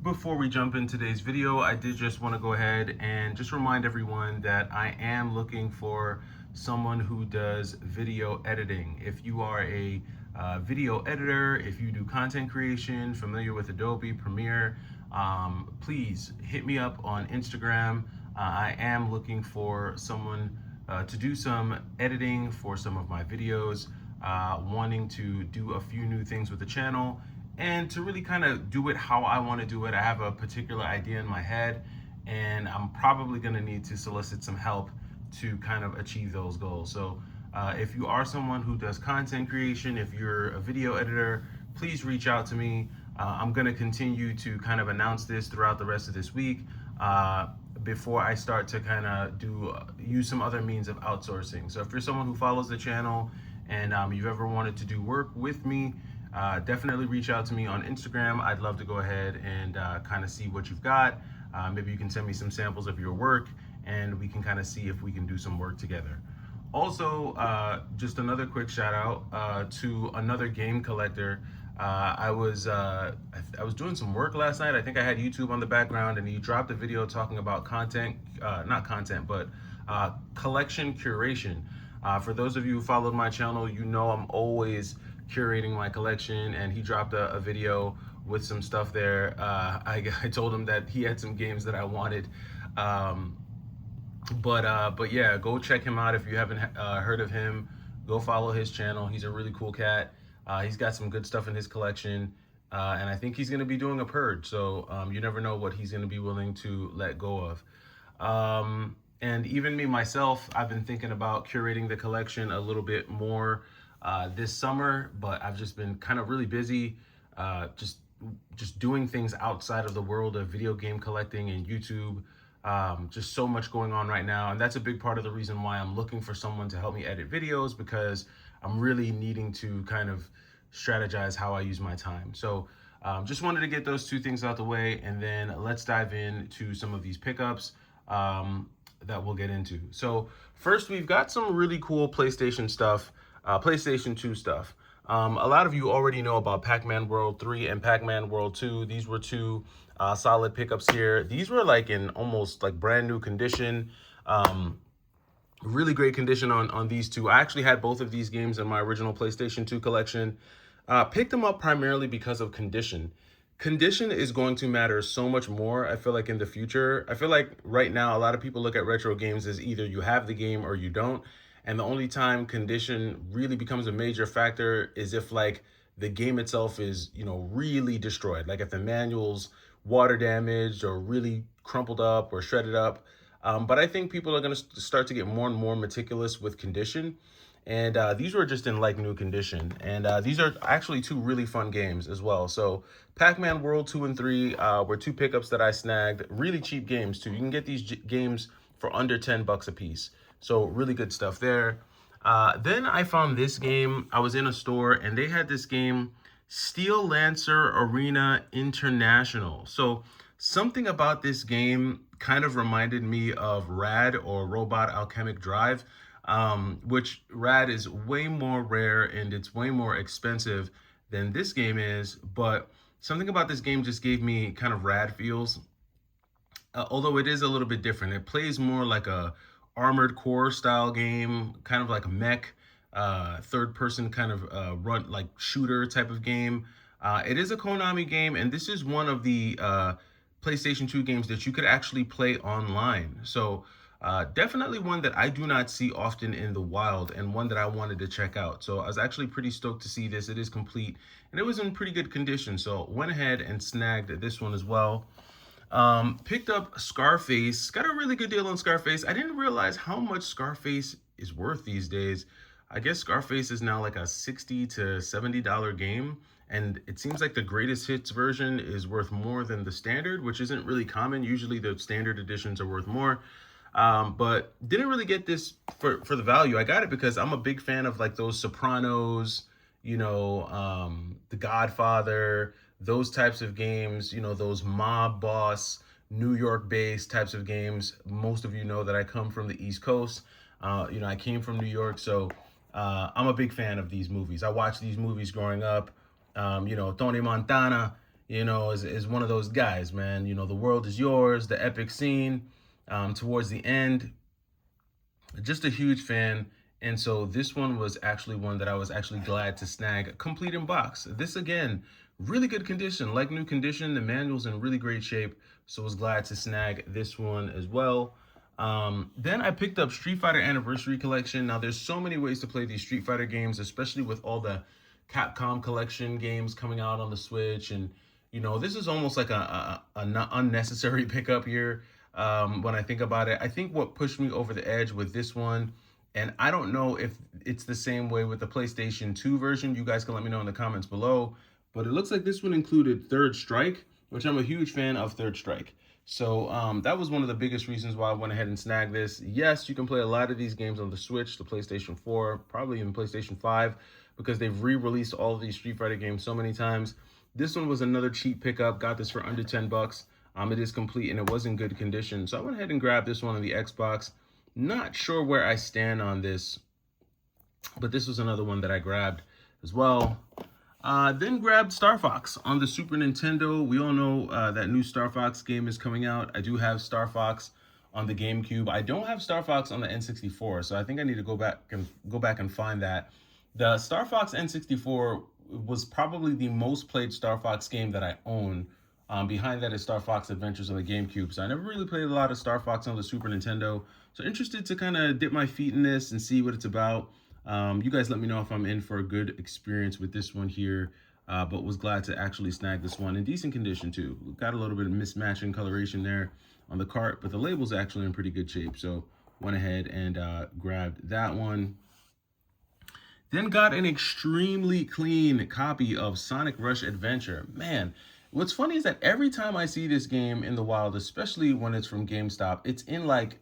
Before we jump in today's video, I did just want to go ahead and just remind everyone that I am looking for someone who does video editing. If you are a video editor, if you do content creation, familiar with Adobe Premiere, please hit me up on Instagram. I am looking for someone to do some editing for some of my videos, wanting to do a few new things with the channel and to really kind of do it how I want to do it. I have a particular idea in my head, and I'm probably going to need to solicit some help to kind of achieve those goals. So, if you are someone who does content creation, if you're a video editor, please reach out to me. I'm going to continue to kind of announce this throughout the rest of this week. Before I start to kind of use some other means of outsourcing. So if you're someone who follows the channel and you've ever wanted to do work with me, definitely reach out to me on Instagram. I'd love to go ahead and kind of see what you've got. Maybe you can send me some samples of your work and we can kind of see if we can do some work together. Also, just another quick shout out to another game collector. I was doing some work last night. I think I had YouTube on the background, and he dropped a video talking about content, not content, but collection curation. For those of you who followed my channel, you know I'm always curating my collection, and he dropped a video with some stuff there. I told him that he had some games that I wanted. But yeah, go check him out if you haven't heard of him. Go follow his channel. He's a really cool cat. He's got some good stuff in his collection, and I think he's going to be doing a purge. So you never know what he's going to be willing to let go of. And even me myself, I've been thinking about curating the collection a little bit more this summer, but I've just been kind of really busy, just doing things outside of the world of video game collecting and YouTube. Just so much going on right now, and that's a big part of the reason why I'm looking for someone to help me edit videos, because I'm really needing to kind of strategize how I use my time. So just wanted to get those two things out the way, and then let's dive into some of these pickups that we'll get into. So first, we've got some really cool PlayStation stuff, PlayStation 2 stuff. A lot of you already know about Pac-Man World 3 and Pac-Man World 2. These were two solid pickups here. These were like in almost like brand new condition. Really great condition on these two. I actually had both of these games in my original PlayStation 2 collection. Picked them up primarily because of condition. Condition is going to matter so much more, I feel like, in the future. I feel like right now, a lot of people look at retro games as either you have the game or you don't. And the only time condition really becomes a major factor is if like the game itself is, really destroyed. Like if the manual's water damaged or really crumpled up or shredded up. But I think people are going to start to get more and more meticulous with condition. And these were just in like new condition. And these are actually two really fun games as well. So Pac-Man World 2 and 3 were two pickups that I snagged. Really cheap games too. You can get these games for under $10 a piece. So really good stuff there. Then I found this game. I was in a store and they had this game, Steel Lancer Arena International. So something about this game kind of reminded me of Rad or Robot Alchemic Drive, which Rad is way more rare and it's way more expensive than this game is. But something about this game just gave me kind of Rad feels, although it is a little bit different. It plays more like a Armored Core style game, kind of like a mech, third person kind of run like shooter type of game. It is a Konami game, and this is one of the PlayStation 2 games that you could actually play online. So definitely one that I do not see often in the wild, and one that I wanted to check out. So I was actually pretty stoked to see this. It is complete and it was in pretty good condition. So went ahead and snagged this one as well. Picked up Scarface, got a really good deal on Scarface. I didn't realize how much Scarface is worth these days. I guess Scarface is now like a $60 to $70 game, and it seems like the greatest hits version is worth more than the standard, which isn't really common. Usually the standard editions are worth more. But didn't really get this for the value. I got it because I'm a big fan of like those Sopranos, The Godfather, those types of games, those mob boss, New York based types of games. Most of you know that I come from the East Coast. I came from New York, so I'm a big fan of these movies. I watched these movies growing up. Tony Montana, is one of those guys, man. The world is yours, the epic scene towards the end. Just a huge fan. And so this one was actually one that I was actually glad to snag complete in box. This again, really good condition, like new condition. The manual's in really great shape. So I was glad to snag this one as well. Then I picked up Street Fighter Anniversary Collection. Now there's so many ways to play these Street Fighter games, especially with all the Capcom Collection games coming out on the Switch. And this is almost like a not unnecessary pickup here. When I think about it, I think what pushed me over the edge with this one, and I don't know if it's the same way with the PlayStation 2 version. You guys can let me know in the comments below. But it looks like this one included Third Strike, which I'm a huge fan of Third Strike. So that was one of the biggest reasons why I went ahead and snagged this. Yes, you can play a lot of these games on the Switch, the PlayStation 4, probably even PlayStation 5, because they've re-released all of these Street Fighter games so many times. This one was another cheap pickup. Got this for under 10 bucks. It is complete and it was in good condition. So I went ahead and grabbed this one on the Xbox. Not sure where I stand on this, but this was another one that I grabbed as well. Then grabbed Star Fox on the Super Nintendo. We all know that new Star Fox game is coming out. I do have Star Fox on the GameCube. I don't have Star Fox on the N64, so I think I need to go back and find that. The Star Fox N64 was probably the most played Star Fox game that I own. Behind that is Star Fox Adventures on the GameCube. So I never really played a lot of Star Fox on the Super Nintendo. So interested to kind of dip my feet in this and see what it's about. You guys let me know if I'm in for a good experience with this one here. But was glad to actually snag this one in decent condition too. Got a little bit of mismatching coloration there on the cart, but the label's actually in pretty good shape. So went ahead and grabbed that one. Then got an extremely clean copy of Sonic Rush Adventure. Man, what's funny is that every time I see this game in the wild, especially when it's from GameStop, it's in like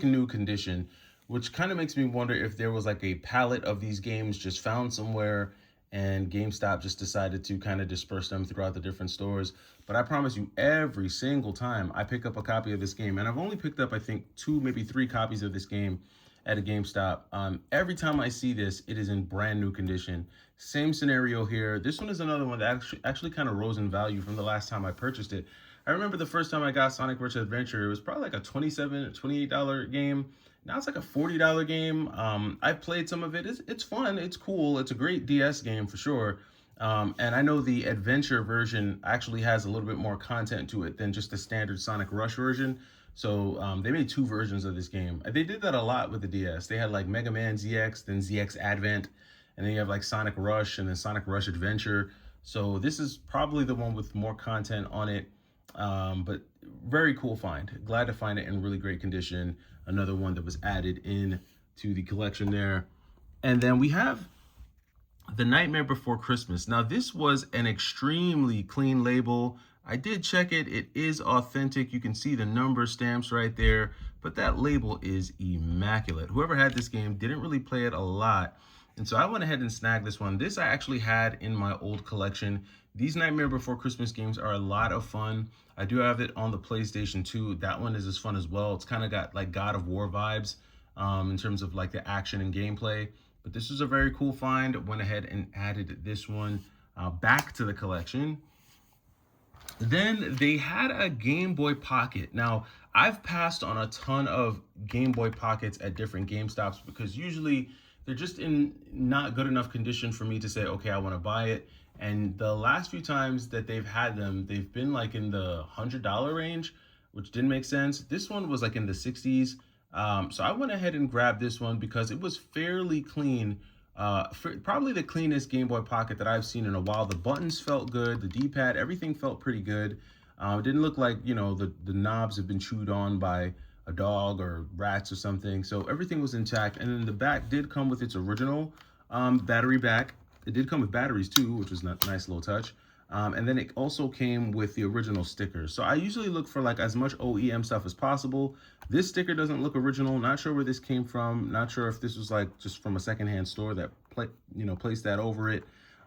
new condition, which kind of makes me wonder if there was like a palette of these games just found somewhere and GameStop just decided to kind of disperse them throughout the different stores. But I promise you, every single time I pick up a copy of this game, and I've only picked up, I think, 2, maybe 3 copies of this game at a GameStop. Every time I see this, it is in brand new condition. Same scenario here. This one is another one that actually kind of rose in value from the last time I purchased it. I remember the first time I got Sonic Rush Adventure, it was probably like a $27 or $28 game. Now it's like a $40 game. I've played some of it. It's fun. It's cool. It's a great DS game for sure. And I know the adventure version actually has a little bit more content to it than just the standard Sonic Rush version. So they made 2 versions of this game. They did that a lot with the DS. They had like Mega Man ZX, then ZX Advent, and then you have like Sonic Rush and then Sonic Rush Adventure. So this is probably the one with more content on it. But very cool find. Glad to find it in really great condition. Another one that was added in to the collection there. And then we have The Nightmare Before Christmas. Now this was an extremely clean label. I did check it. It is authentic. You can see the number stamps right there, but that label is immaculate. Whoever had this game didn't really play it a lot. And so I went ahead and snagged this one. This I actually had in my old collection. These Nightmare Before Christmas games are a lot of fun. I do have it on the PlayStation 2. That one is as fun as well. It's kind of got like God of War vibes in terms of like the action and gameplay. But this was a very cool find. Went ahead and added this one back to the collection. Then they had a Game Boy Pocket. Now, I've passed on a ton of Game Boy Pockets at different GameStops because usually they're just in not good enough condition for me to say, okay, I want to buy it. And the last few times that they've had them, they've been like in the $100 range, which didn't make sense. This one was like in the 60s. So I went ahead and grabbed this one because it was fairly clean. Probably the cleanest Game Boy Pocket that I've seen in a while. The buttons felt good, the D-pad, everything felt pretty good. It didn't look like, the knobs have been chewed on by a dog or rats or something. So everything was intact. And then the back did come with its original battery back. It did come with batteries too, which was a nice little touch. And then it also came with the original stickers. So I usually look for like as much OEM stuff as possible. This sticker doesn't look original. Not sure where this came from. Not sure if this was like just from a secondhand store that placed that over it.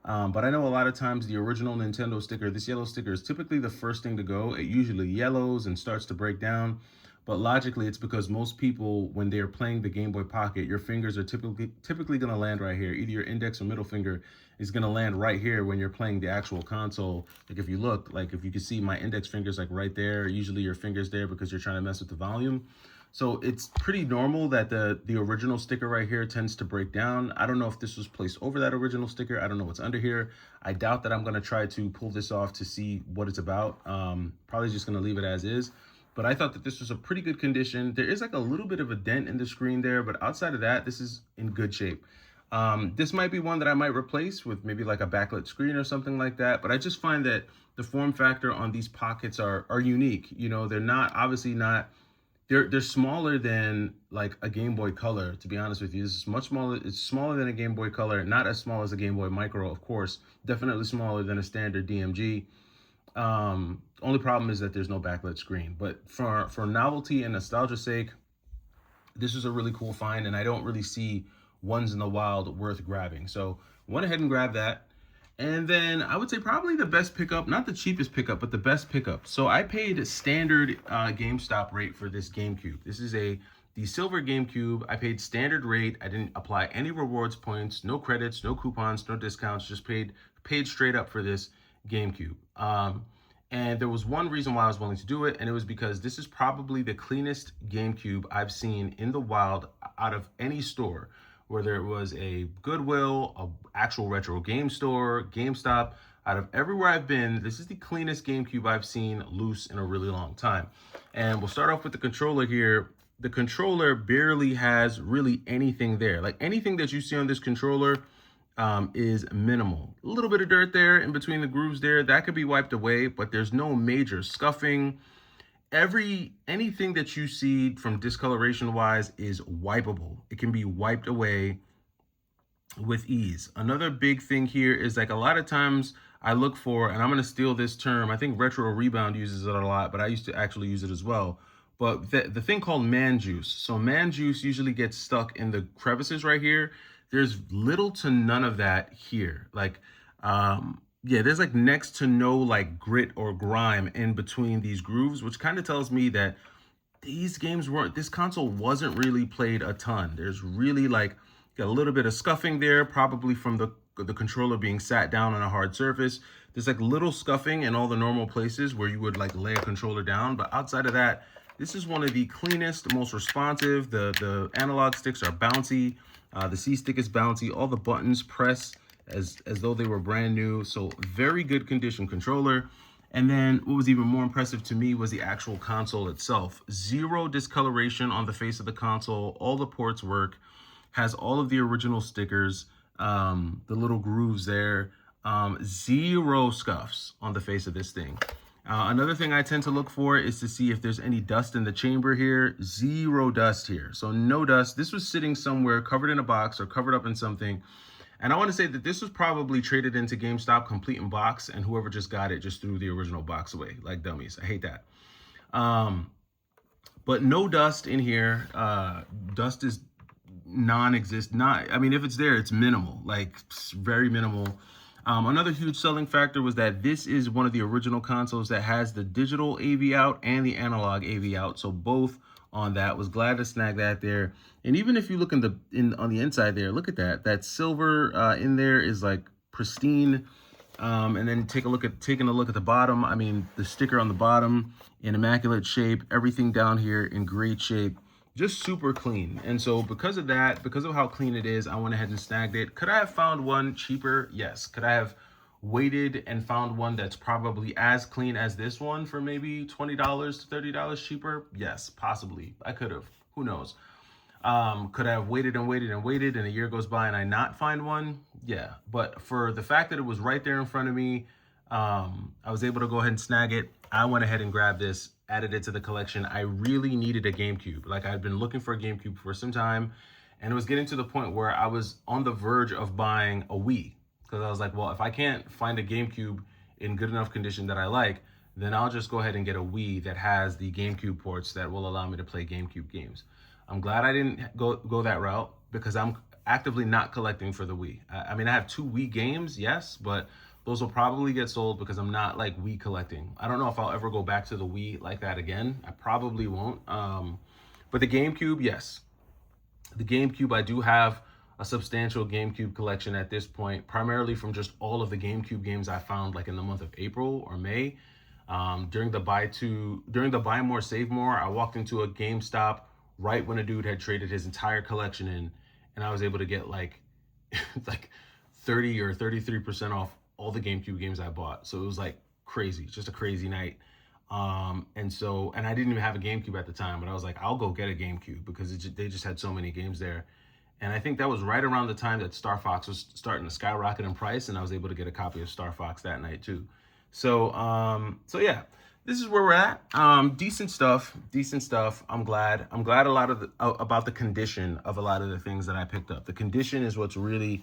But I know a lot of times the original Nintendo sticker, this yellow sticker is typically the first thing to go. It usually yellows and starts to break down. But logically, it's because most people, when they're playing the Game Boy Pocket, your fingers are typically going to land right here. Either your index or middle finger is going to land right here when you're playing the actual console. Like if you look, like if you can see my index finger's like right there. Usually your finger's there because you're trying to mess with the volume. So it's pretty normal that the original sticker right here tends to break down. I don't know if this was placed over that original sticker. I don't know what's under here. I doubt that I'm going to try to pull this off to see what it's about. Probably just going to leave it as is. But I thought that this was a pretty good condition. There is like a little bit of a dent in the screen there, but outside of that, this is in good shape. This might be one that I might replace with maybe like a backlit screen or something like that. But I just find that the form factor on these pockets are unique. You know, they're not, obviously not, they're smaller than like a Game Boy Color, to be honest with you. This is much smaller. It's smaller than a Game Boy Color, not as small as a Game Boy Micro, of course. Definitely smaller than a standard DMG. Only problem is that there's no backlit screen. But for novelty and nostalgia's sake, this is a really cool find, and I don't really see ones in the wild worth grabbing. So went ahead and grabbed that. And then I would say probably the best pickup, not the cheapest pickup, but the best pickup. So I paid standard GameStop rate for this GameCube. This is the silver GameCube. I paid standard rate. I didn't apply any rewards points, no credits, no coupons, no discounts, just paid straight up for this GameCube. And there was one reason why I was willing to do it, and it was because this is probably the cleanest GameCube I've seen in the wild out of any store, whether it was a Goodwill, a actual retro game store, GameStop. Out of everywhere I've been, this is the cleanest GameCube I've seen loose in a really long time. And we'll start off with the controller here. The controller barely has really anything there. Like anything that you see on this controller is minimal. A little bit of dirt there in between the grooves there. That could be wiped away, but there's no major scuffing. Anything that you see from discoloration wise is wipeable. It can be wiped away with ease. Another big thing here is like a lot of times I look for, and I'm going to steal this term, I think Retro Rebound uses it a lot, but I used to actually use it as well. But the thing called man juice. So man juice usually gets stuck in the crevices right here. There's little to none of that here. Like, yeah, there's like next to no like grit or grime in between these grooves, which kind of tells me that this console wasn't really played a ton. There's really like got a little bit of scuffing there, probably from the controller being sat down on a hard surface. There's like little scuffing in all the normal places where you would like lay a controller down. But outside of that, this is one of the cleanest, most responsive. The analog sticks are bouncy. The C-stick is bouncy. All the buttons press as though they were brand new. So very good condition controller. And then what was even more impressive to me was the actual console itself. Zero discoloration on the face of the console. All the ports work. Has all of the original stickers. The little grooves there. Zero scuffs on the face of this thing. Another thing I tend to look for is to see if there's any dust in the chamber here. Zero dust here. So no dust. This was sitting somewhere covered in a box or covered up in something. And I want to say that this was probably traded into GameStop complete in box, and whoever just got it just threw the original box away like dummies. I hate that. But no dust in here. Dust is non-existent. I mean, if it's there, it's minimal, like very minimal. Another huge selling factor was that this is one of the original consoles that has the digital AV out and the analog AV out. So both on that. Was glad to snag that there. And even if you look on the inside there, look at that. That silver in there is like pristine. And then taking a look at the bottom. I mean, the sticker on the bottom in immaculate shape. Everything down here in great shape. Just super clean. And so because of that, because of how clean it is, I went ahead and snagged it. Could I have found one cheaper? Yes. Could I have waited and found one that's probably as clean as this one for maybe $20 to $30 cheaper? Yes, possibly. I could have. Who knows? Could I have waited and waited and waited and a year goes by and I not find one? Yeah. But for the fact that it was right there in front of me, I was able to go ahead and snag it. I went ahead and grabbed this, added it to the collection. I really needed a GameCube. Like, I'd been looking for a GameCube for some time, and it was getting to the point where I was on the verge of buying a Wii, because I was like, well, if I can't find a GameCube in good enough condition that I like, then I'll just go ahead and get a Wii that has the GameCube ports that will allow me to play GameCube games. I'm glad I didn't go that route, because I'm actively not collecting for the Wii. I mean, I have 2 Wii games, yes, but those will probably get sold because I'm not like Wii collecting. I don't know if I'll ever go back to the Wii like that again. I probably won't. But the GameCube, yes. The GameCube, I do have a substantial GameCube collection at this point, primarily from just all of the GameCube games I found like in the month of April or May. During the buy more save more, I walked into a GameStop right when a dude had traded his entire collection in, and I was able to get like like 30 or 33% off all the GameCube games I bought. So it was like crazy, just a crazy night. And I didn't even have a GameCube at the time, but I was like, I'll go get a GameCube because they just had so many games there. And I think that was right around the time that Star Fox was starting to skyrocket in price, and I was able to get a copy of Star Fox that night too. So yeah, this is where we're at. Decent stuff. I'm glad a lot of about the condition of a lot of the things that I picked up. The condition is what's really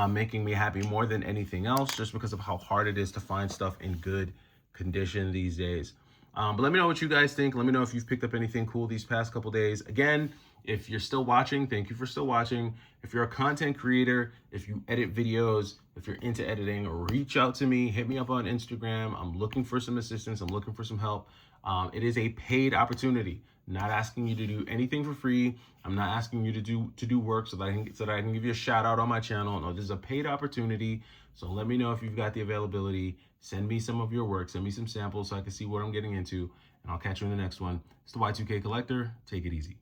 making me happy more than anything else, just because of how hard it is to find stuff in good condition these days. But let me know what you guys think. Let me know if you've picked up anything cool these past couple days. Again, if you're still watching, thank you for still watching. If you're a content creator, if you edit videos, if you're into editing, reach out to me, hit me up on Instagram. I'm looking for some assistance. I'm looking for some help. It is a paid opportunity. Not asking you to do anything for free. I'm not asking you to do work so that I can give you a shout out on my channel. No, this is a paid opportunity. So let me know if you've got the availability. Send me some of your work. Send me some samples so I can see what I'm getting into. And I'll catch you in the next one. It's the Y2K Collector. Take it easy.